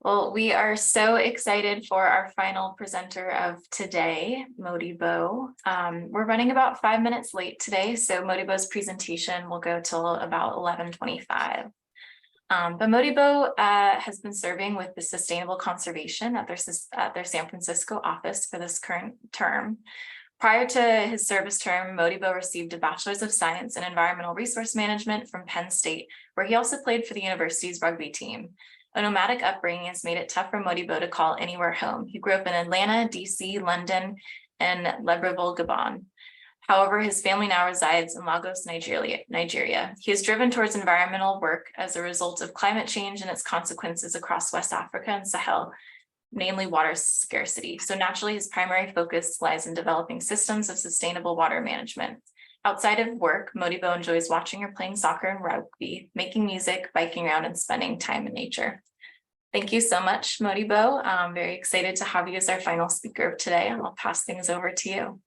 Well, we are so excited for our final presenter of today, Modibo. We're running about 5 minutes late today, so Modibo's presentation will go till about 11:25. But Modibo has been serving with the Sustainable Conservation at their San Francisco office for this current term. Prior to his service term, Modibo received a Bachelor's of Science in Environmental Resource Management from Penn State, where he also played for the university's rugby team. A nomadic upbringing has made it tough for Modibo to call anywhere home. He grew up in Atlanta, DC, London, and Libreville, Gabon. However, his family now resides in Lagos, Nigeria. He is driven towards environmental work as a result of climate change and its consequences across West Africa and Sahel, namely water scarcity. So naturally, his primary focus lies in developing systems of sustainable water management. Outside of work, Modibo enjoys watching or playing soccer and rugby, making music, biking around, and spending time in nature. Thank you so much, Modibo. I'm very excited to have you as our final speaker of today, and I'll pass things over to you.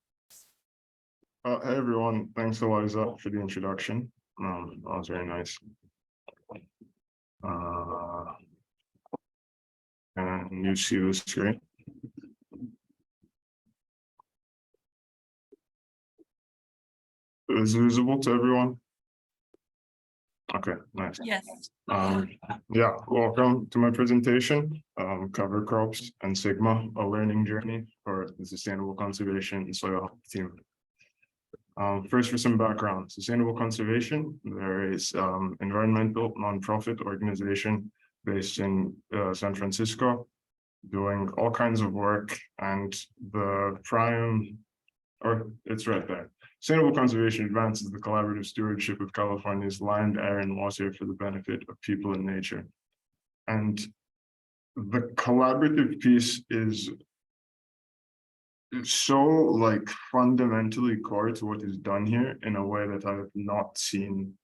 Hey everyone, thanks Eliza for the introduction. That was very nice. And you see the screen. Is it visible to everyone? Okay, nice. Yes. Yeah, welcome to my presentation, Cover Crops and Sigma, a learning journey for the Sustainable Conservation and Soil Health team. First, for some background, Sustainable Conservation, there is environmental nonprofit organization based in San Francisco, doing all kinds of work, and it's right there. Sustainable Conservation advances the collaborative stewardship of California's land, air, and water for the benefit of people and nature. And the collaborative piece is so fundamentally core to what is done here in a way that I have not seen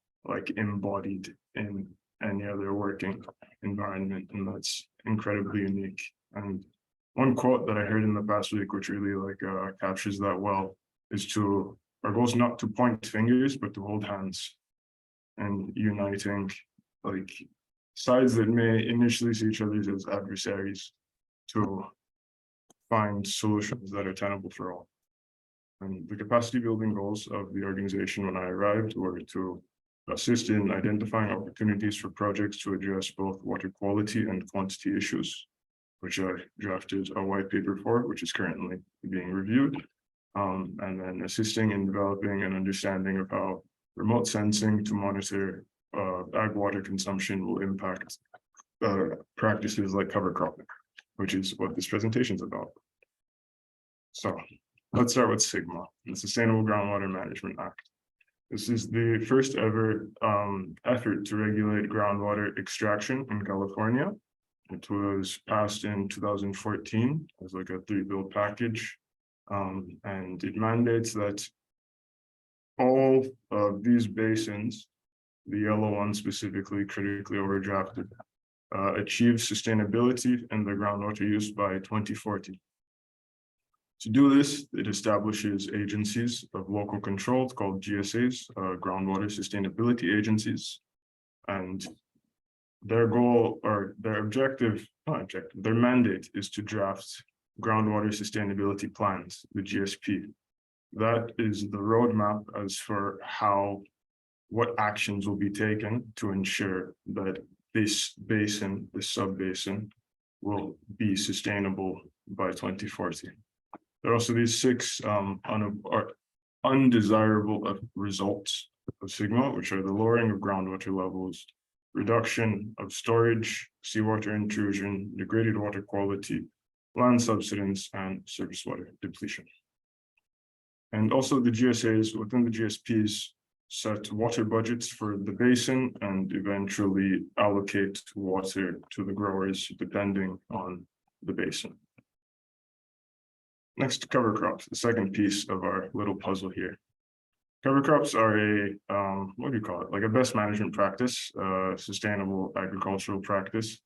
embodied in any other working environment, and that's incredibly unique. And one quote that I heard in the past week, which really captures that well, is our goal is not to point fingers, but to hold hands and uniting sides that may initially see each other as adversaries to find solutions that are tenable for all. And the capacity building goals of the organization when I arrived were to assist in identifying opportunities for projects to address both water quality and quantity issues, which I drafted a white paper for, which is currently being reviewed. And then assisting in developing an understanding of how remote sensing to monitor ag water consumption will impact practices like cover cropping, which is what this presentation is about. So let's start with SGMA, the Sustainable Groundwater Management Act. This is the first ever effort to regulate groundwater extraction in California. It was passed in 2014 as a 3-bill package. And it mandates that all of these basins, the yellow one specifically, critically overdrafted, achieve sustainability in their groundwater use by 2040. To do this, it establishes agencies of local control called GSAs, groundwater sustainability agencies, and their goal or their their mandate is to draft groundwater sustainability plans, the GSP. That is the roadmap as for what actions will be taken to ensure that this basin, this sub-basin, will be sustainable by 2040. There are also these 6 undesirable results of SGMA, which are the lowering of groundwater levels, reduction of storage, seawater intrusion, degraded water quality, land subsidence, and surface water depletion. And also the GSAs within the GSPs set water budgets for the basin and eventually allocate water to the growers depending on the basin. Next, cover crops, the second piece of our little puzzle here. Cover crops are a best management practice, sustainable agricultural practice,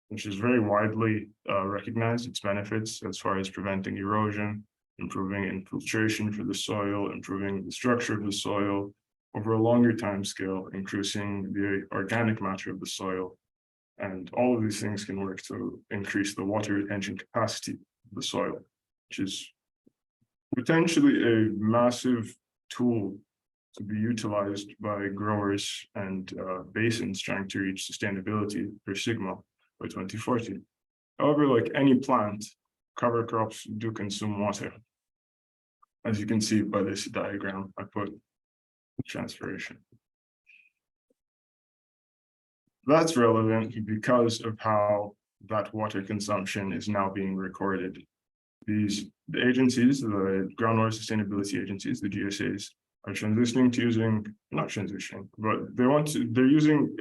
which is very widely recognized, its benefits as far as preventing erosion, improving infiltration for the soil, improving the structure of the soil over a longer time scale, increasing the organic matter of the soil, And all of these things can work to increase the water retention capacity of the soil, which is potentially a massive tool to be utilized by growers and basins trying to reach sustainability per sigma by 2040. However, like any plant, cover crops do consume water. As you can see by this diagram, I put transpiration. That's relevant because of how that water consumption is now being recorded. The agencies, the groundwater sustainability agencies, the GSAs, are transitioning to using, not transitioning, but they're using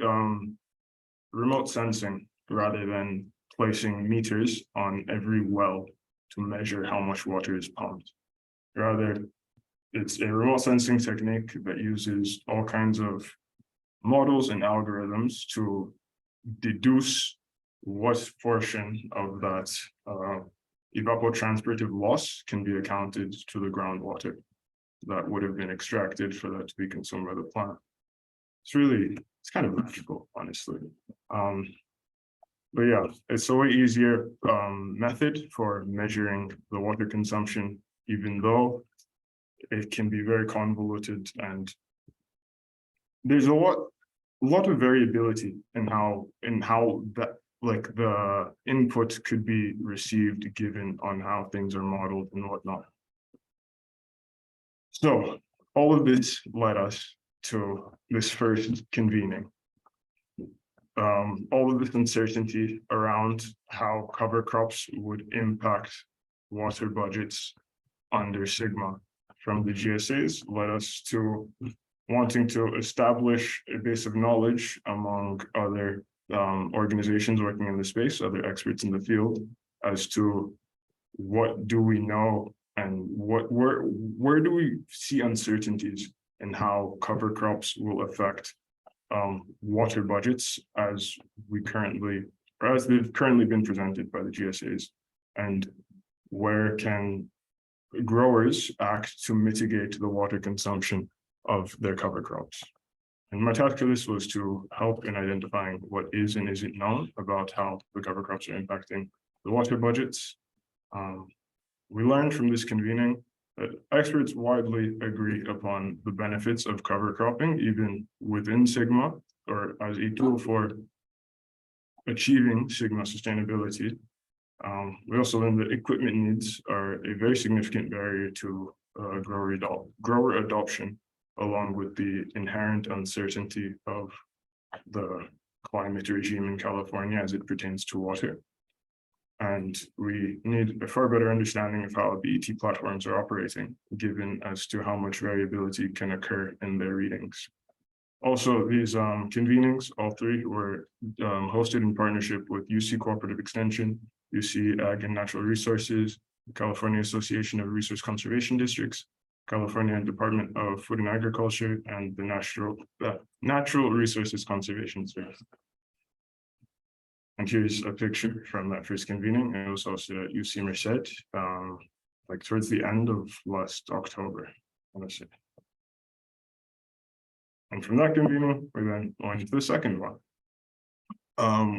remote sensing rather than placing meters on every well to measure how much water is pumped. Rather, it's a remote sensing technique that uses all kinds of models and algorithms to deduce what portion of that evapotranspirative loss can be accounted to the groundwater that would have been extracted for that to be consumed by the plant. It's kind of magical, honestly. But yeah, it's a way easier method for measuring the water consumption, even though it can be very convoluted and there's a lot of variability in how that like the input could be received given on how things are modeled and whatnot. So all of this led us to this first convening. All of this uncertainty around how cover crops would impact water budgets under Sigma from the GSAs led us to wanting to establish a base of knowledge among other organizations working in the space, other experts in the field, as to what do we know and where do we see uncertainties in how cover crops will affect water budgets as they've currently been presented by the GSAs, and where can growers act to mitigate the water consumption of their cover crops. And my task for this was to help in identifying what is and isn't known about how the cover crops are impacting the water budgets. We learned from this convening that experts widely agree upon the benefits of cover cropping, even within Sigma, or as a tool for achieving Sigma sustainability. We also learned that equipment needs are a very significant barrier to grower adoption, along with the inherent uncertainty of the climate regime in California as it pertains to water. And we need a far better understanding of how BET platforms are operating, given as to how much variability can occur in their readings. Also, these convenings, all three, were hosted in partnership with UC Cooperative Extension, UC Ag and Natural Resources, California Association of Resource Conservation Districts, California Department of Food and Agriculture, and the Natural Resources Conservation Service. And here's a picture from that first convening. It was hosted at UC Merced, like towards the end of last October, I want to say. And from that convening, we then went to the second one,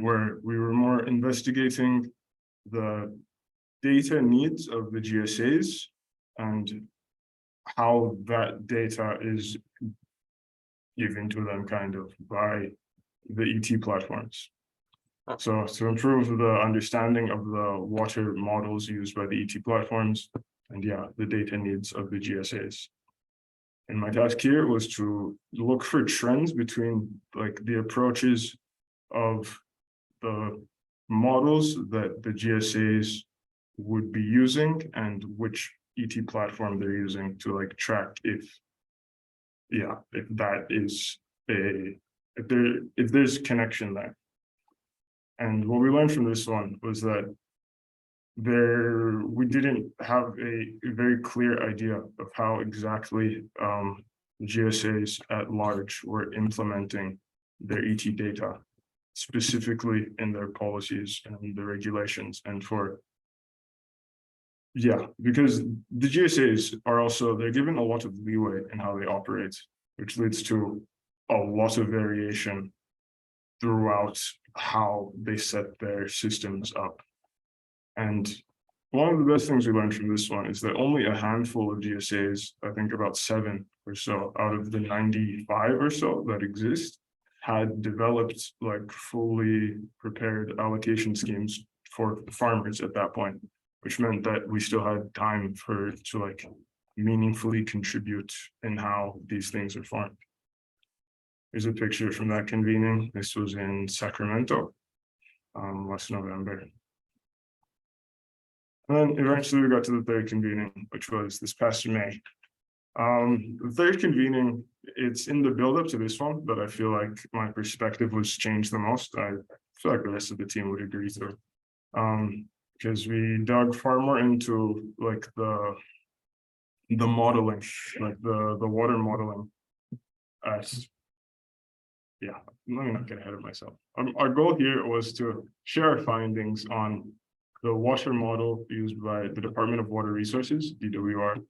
where we were more investigating the data needs of the GSAs and how that data is given to them kind of by the ET platforms. So to improve the understanding of the water models used by the ET platforms and the data needs of the GSAs. And my task here was to look for trends between like the approaches of the models that the GSAs would be using and which ET platform they're using to like track if that is if there's connection there. And what we learned from this one was that we didn't have a very clear idea of how exactly GSAs at large were implementing their ET data, specifically in their policies and the regulations. And because the GSAs are also, they're given a lot of leeway in how they operate, which leads to a lot of variation throughout how they set their systems up. And one of the best things we learned from this one is that only a handful of GSAs, I think about 7 or so out of the 95 or so that exist, had developed like fully prepared allocation schemes for farmers at that point, which meant that we still had time to like meaningfully contribute in how these things are farmed. Here's a picture from that convening. This was in Sacramento, last November. And then eventually we got to the third convening, which was this past May. The third convening, it's in the build-up to this one that I feel like my perspective was changed the most. I feel like the rest of the team would agree to. Because we dug far more into like the modeling, like the water modeling. Yeah, let me not get ahead of myself. Our goal here was to share our findings on the water model used by the Department of Water Resources, DWR,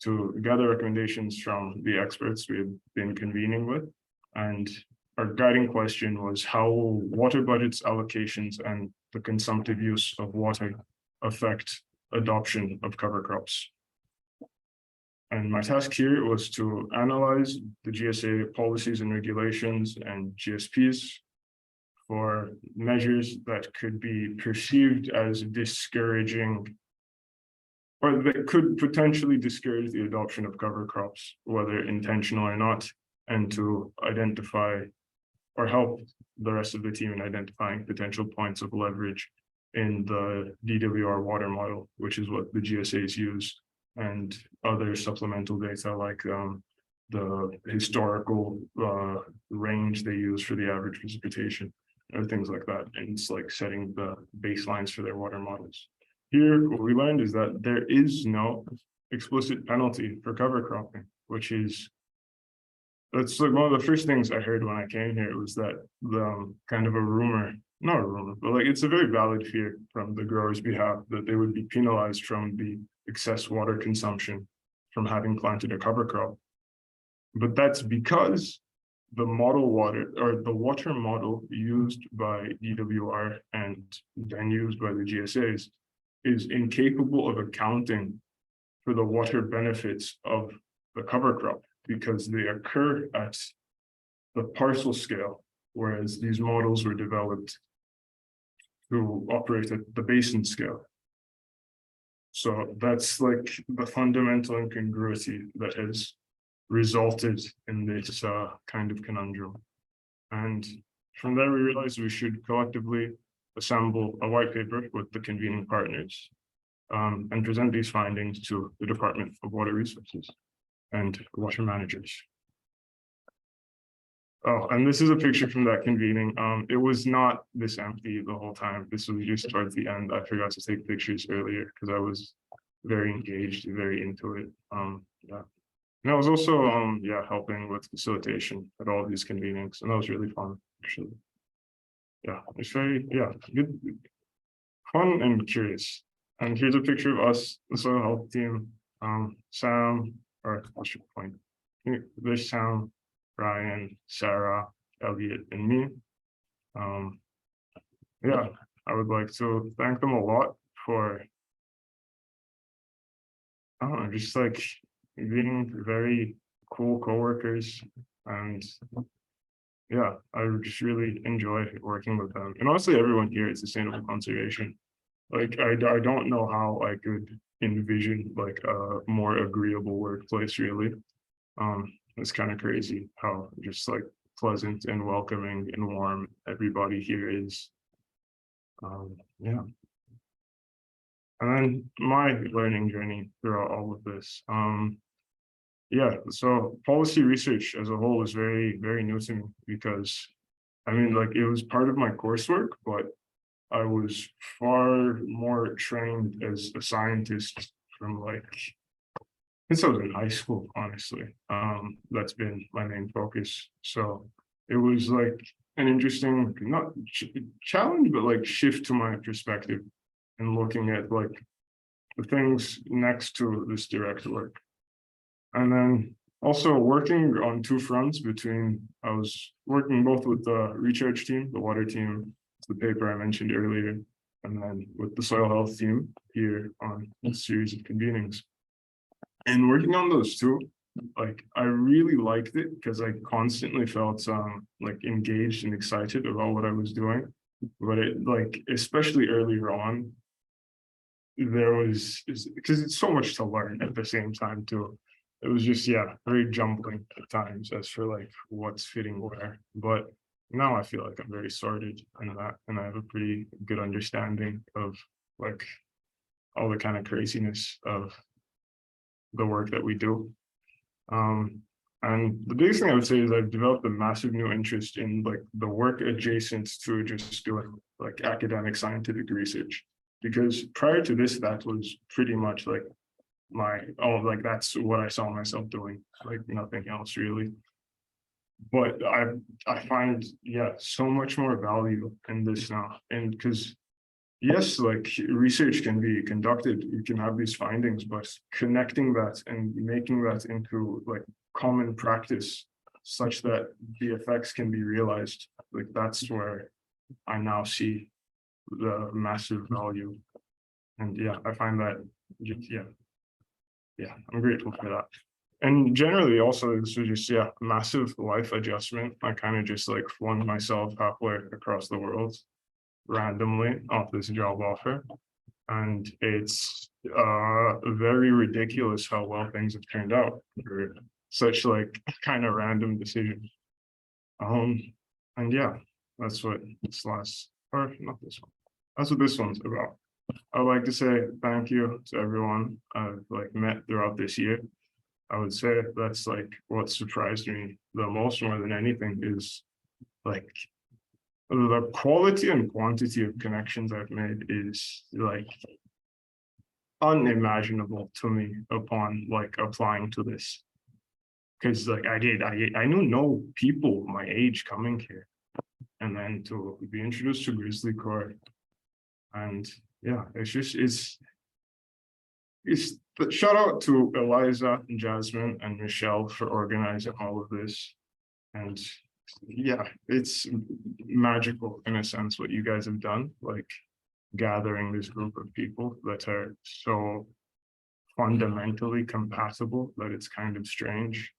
to gather recommendations from the experts we had been convening with. And our guiding question was how will water budgets, allocations, and the consumptive use of water affect adoption of cover crops? And my task here was to analyze the GSA policies and regulations and GSPs for measures that could be perceived as discouraging, or that could potentially discourage the adoption of cover crops, whether intentional or not, and to identify or help the rest of the team in identifying potential points of leverage in the DWR water model, which is what the GSAs use, and other supplemental data like the historical range they use for the average precipitation or things like that. And it's like setting the baselines for their water models. Here, what we learned is that there is no explicit penalty for cover cropping, which is, that's like one of the first things I heard when I came here was that the kind of a rumor, not a rumor, but like it's a very valid fear from the growers' behalf that they would be penalized from the excess water consumption from having planted a cover crop. But that's because the model water or the water model used by DWR and then used by the GSAs is incapable of accounting for the water benefits of the cover crop because they occur at the parcel scale, whereas these models were developed to operate at the basin scale. So that's like the fundamental incongruity that has resulted in this kind of conundrum. And from there, we realized we should collectively assemble a white paper with the convening partners and present these findings to the Department of Water Resources and water managers. Oh, and this is a picture from that convening. It was not this empty the whole time. This was just towards the end. I forgot to take pictures earlier because I was very engaged, very into it. Yeah. And I was also helping with facilitation at all of these convenings, and that was really fun, actually. Yeah, it's very good, fun and curious. And here's a picture of us, the soil health team. Sam, or I should point. There's Sam, Ryan, Sarah, Elliot, and me. I would like to thank them a lot for just like being very cool coworkers, and I just really enjoy working with them. And honestly, everyone here at Sustainable Conservation, like I don't know how I could envision like a more agreeable workplace, really. It's kind of crazy how just like pleasant and welcoming and warm everybody here is. And then my learning journey throughout all of this. So policy research as a whole is very, very new to me because I mean, like it was part of my coursework, but I was far more trained as a scientist from like since I was in high school, honestly. That's been my main focus. So it was like an interesting, not challenge, but like shift to my perspective and looking at like the things next to this direct work. And then also working on two fronts I was working both with the recharge team, the water team, It's the paper I mentioned earlier, and then with the soil health theme here on a series of convenings. And working on those two, like I really liked it because I constantly felt like engaged and excited about what I was doing. But it like, especially earlier on, there was, because it's so much to learn at the same time too. It was just, yeah, very jumbling at times as for like what's fitting where. But now I feel like I'm very sorted in that, and I have a pretty good understanding of like all the kind of craziness of the work that we do. And the biggest thing I would say is I've developed a massive new interest in like the work adjacent to just doing like academic scientific research. Because prior to this, that was pretty much like like that's what I saw myself doing, like nothing else really. But I find, yeah, so much more value in this now. And because yes, like research can be conducted, you can have these findings, but connecting that and making that into like common practice such that the effects can be realized, like that's where I now see the massive value. And yeah, I find that just, yeah, I'm grateful for that. And generally also this was just, yeah, massive life adjustment. I kind of just like flung myself halfway across the world randomly off this job offer, and it's very ridiculous how well things have turned out for such like kind of random decision. And yeah, that's what this last, or not this one, that's what this one's about. I'd like to say thank you to everyone I've like met throughout this year. I would say that's like what surprised me the most more than anything is like the quality and quantity of connections I've made is like unimaginable to me upon like applying to this. Because like I knew no people my age coming here, and then to be introduced to GrizzlyCorps, and yeah, it's just it's shout out to Eliza and Jasmine and Michelle for organizing all of this. And yeah, it's magical in a sense what you guys have done, like gathering this group of people that are so fundamentally compatible that it's kind of strange.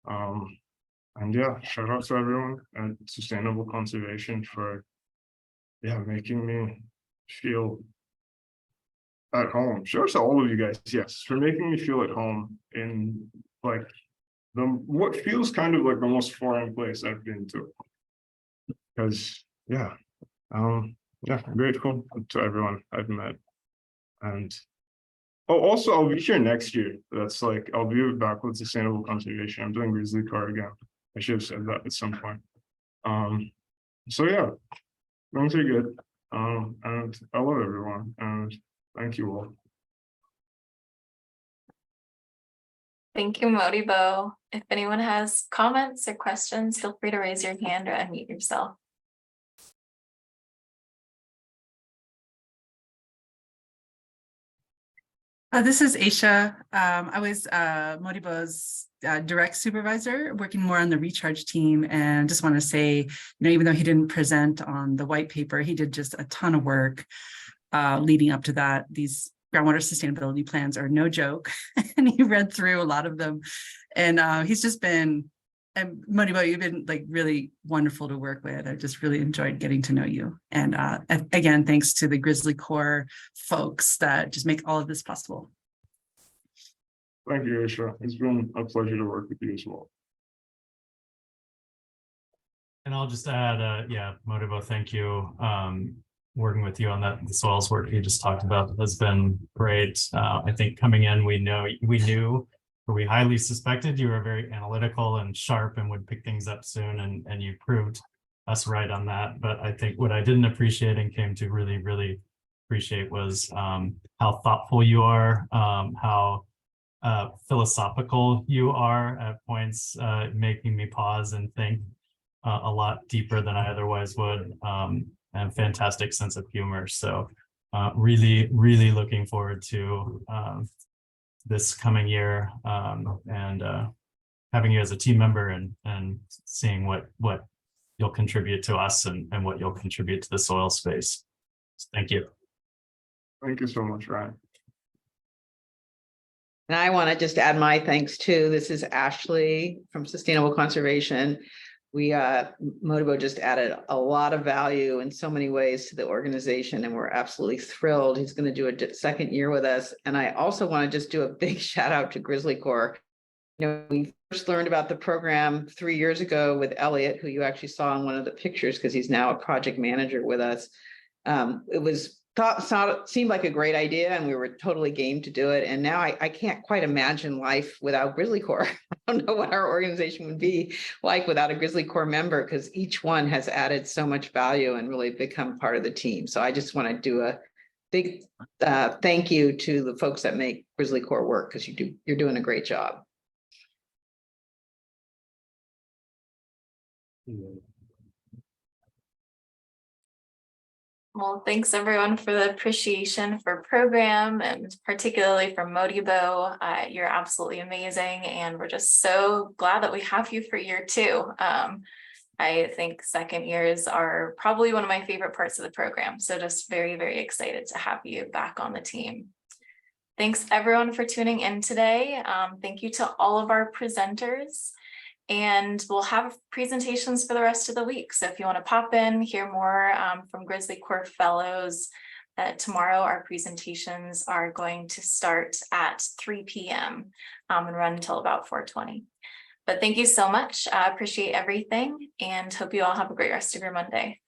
And yeah, shout out to everyone at Sustainable Conservation for making me feel at home. Shout out to all of you guys, yes, for making me feel at home in like what feels kind of like the most foreign place I've been to. Because I'm grateful to everyone I've met. And also I'll be here next year. That's like I'll be back with Sustainable Conservation. I'm doing GrizzlyCorps again. I should have said that at some point. So yeah, things are good. And I love everyone, and thank you all. Thank you, Modibo. If anyone has comments or questions, feel free to raise your hand or unmute yourself. This is Aisha. I was Modibo's direct supervisor, working more on the recharge team, and just want to say, even though he didn't present on the white paper, he did just a ton of work leading up to that. These groundwater sustainability plans are no joke, and he read through a lot of them, and he's just been. And Modibo, you've been like really wonderful to work with. I've just really enjoyed getting to know you. And again, thanks to the GrizzlyCorps folks that just make all of this possible. Thank you, Aisha. It's been a pleasure to work with you as well. And I'll just add, Modibo, thank you. Working with you on that, the soils work you just talked about has been great. I think coming in, we knew, or we highly suspected you were very analytical and sharp and would pick things up soon, and you proved us right on that. But I think what I didn't appreciate and came to really, really appreciate was how thoughtful you are, how philosophical you are at points, making me pause and think a lot deeper than I otherwise would, and fantastic sense of humor. So really, really looking forward to this coming year, and having you as a team member and seeing what you'll contribute to us and what you'll contribute to the soil space. Thank you. Thank you so much, Ryan. And I want to just add my thanks too. This is Ashley from Sustainable Conservation. Modibo just added a lot of value in so many ways to the organization, and we're absolutely thrilled. He's going to do a second year with us. And I also want to just do a big shout out to GrizzlyCorps. We first learned about the program 3 years ago with Elliot, who you actually saw in one of the pictures because he's now a project manager with us. It seemed like a great idea, and we were totally game to do it. And now I can't quite imagine life without GrizzlyCorps. I don't know what our organization would be like without a GrizzlyCorps member, because each one has added so much value and really become part of the team. So I just want to do a big thank you to the folks that make GrizzlyCorps work, because you're doing a great job. Well, thanks everyone for the appreciation for program, and particularly for Modibo. You're absolutely amazing, and we're just so glad that we have you for year 2. I think second years are probably one of my favorite parts of the program. So just very, very excited to have you back on the team. Thanks everyone for tuning in today. Thank you to all of our presenters. And we'll have presentations for the rest of the week. So if you want to pop in, hear more from GrizzlyCorps fellows, tomorrow our presentations are going to start at 3 p.m. And run until about 4:20. But thank you so much. I appreciate everything and hope you all have a great rest of your Monday.